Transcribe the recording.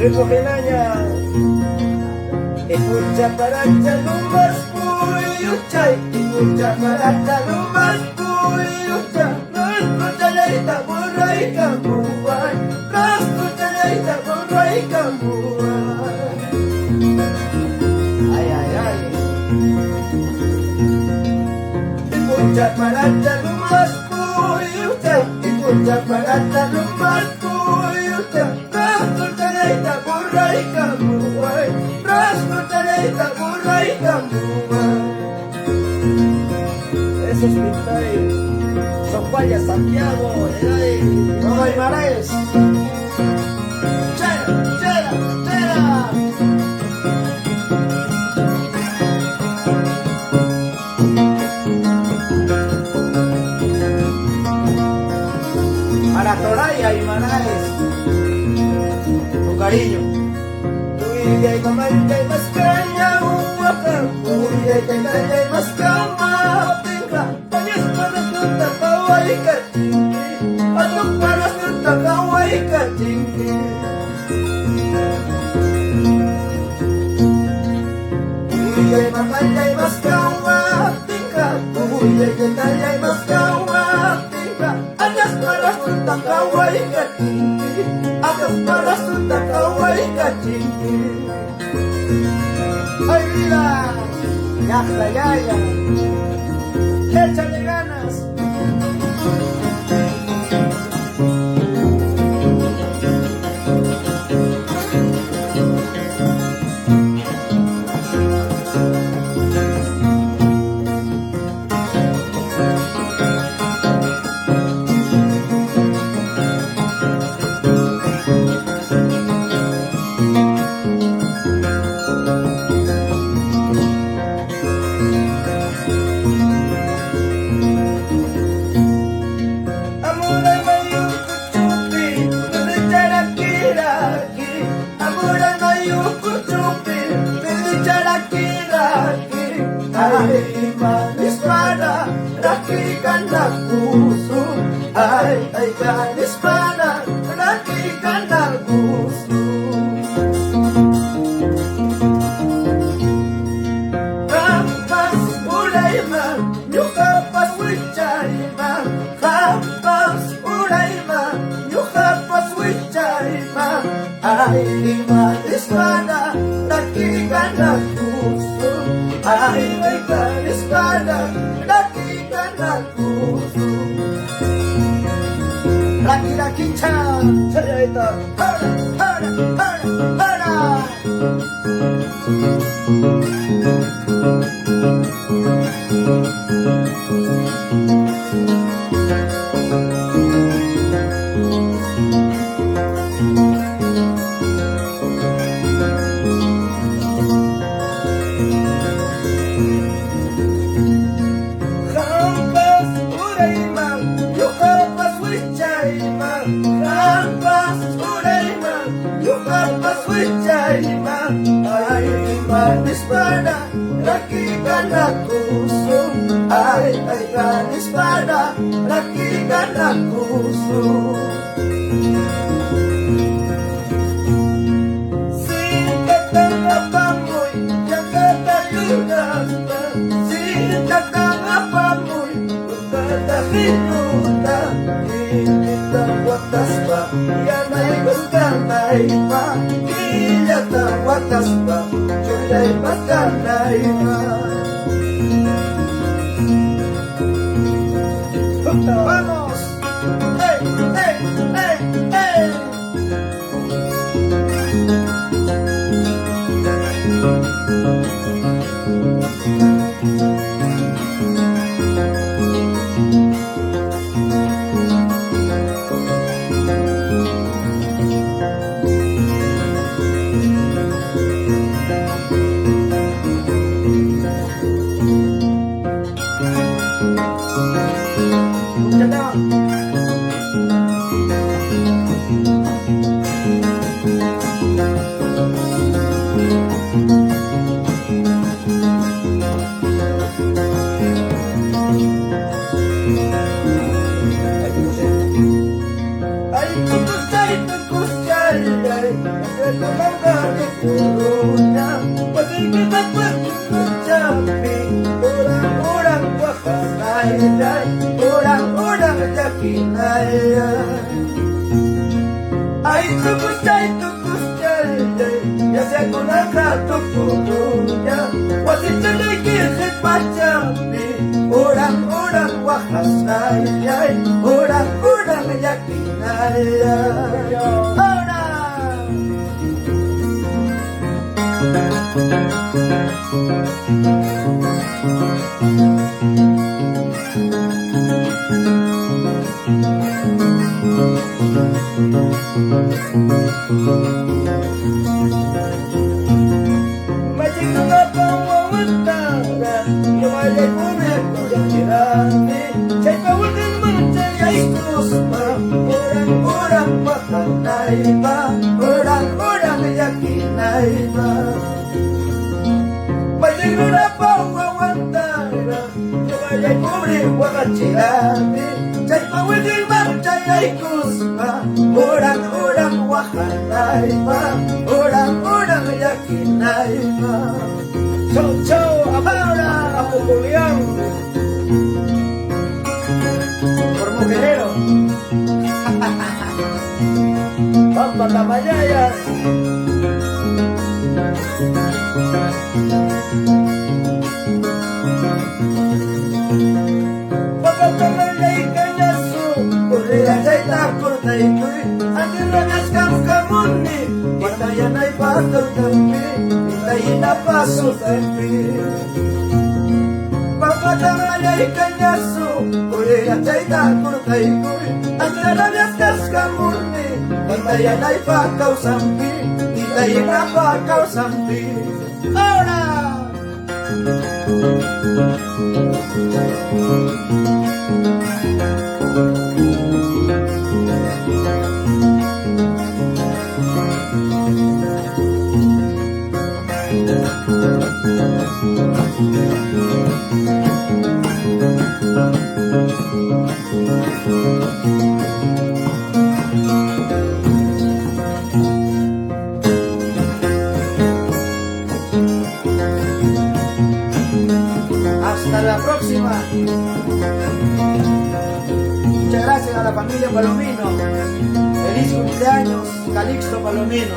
Recogelanya escucha para chalumas puyuchay, escucha para chalumas puyuchay, rascuchayaita burray cambuay, rascuchayaita burray cambuay. Ay, ay, ay. Escucha para chalumas puyuchay, escucha para chalumas puyuchay, rascuchayaita burray cambuay, rascuchayaita burray cambuay. Esos pintay son guayas Santiago, no hay mares. Chera, chera, chera. Para Toraya y Manaes, con cariño. Uy, ay, mamá, ay, más caña, uwaka. Uy, ay, ay, más cama, pinga. Pañas para tuta, kawai katingi. Atuk para tuta, kawai katingi. Uy, ay, mamá, ay, más cama, pinga. Uy, ay, más cama, pinga. Atas para tuta, kawai katingi. Atas para tuta, kawai katingi. ¡Ay, vida! ¡Ya está, ya! ¡Échale ganas! Ay, manis pada, rakikan puso. Ay, manis pada, rakikan puso. Kampas ulay man, nyuka pas wichay man. Kampas ulay man, nyuka pas wichay man. Ay, manis pada, rakikan puso. Ay, may kanis pada, rakikan puso. Laki-laki chan, saya itu hara, hara, hara, hara. Ay, manis pada, rakikan puso. Ay, manis pada, rakikan puso. Sikat ang apamoy, jagat ayudas pa. Sikat ang apamoy, pagkatakinuta. Init ang watas pa, yan ay gustanay pa. Ilat ang watas pa, yun ay matanay pa. Vamos! Hey, hey, hey, hey! Ay, tukusay, tukusay. ay, ito lang kami purunya, pati kita pag-usabi, urang-urang wakanay, urang-urang yakinay, ay tukus chay, ya sé con la gato purunya, wasi chalay kisit pachabi, urang-urang wakanay, urang-urang yakinay, Magic na pangwawantara, yung alay pumeko yung tirami, siya'y pawagin man siya'y kusma, urang-urang makanay ba, urang-urang yakinay ba. Magic na pangwawantara, yung alay pumeko yung tirami, siya'y pawagin man siya'y kusma, urang-urang wakanay ba, urang-urang yakinay ba. Chow, ahora, Apo Julián, Formo Guerrero, Pampa Camayaya, Pampa Camayay Kanyasu, Kulira Jaita Kurtay Kui, Antin Ragas Kamkamuni, Patayan ay Patal Kampi, Hintayin na paso Kampi. Papatangalay Kanyasu, Kulira Jaita Kurtay Kui, Antin Ragas Kamkamuni, Patayan ay Pakaw Sampi, Hintayin na Pakaw Sampi. Ahora! Hasta la próxima. Muchas gracias a la familia Palomino. Feliz cumpleaños, Calixto Palomino.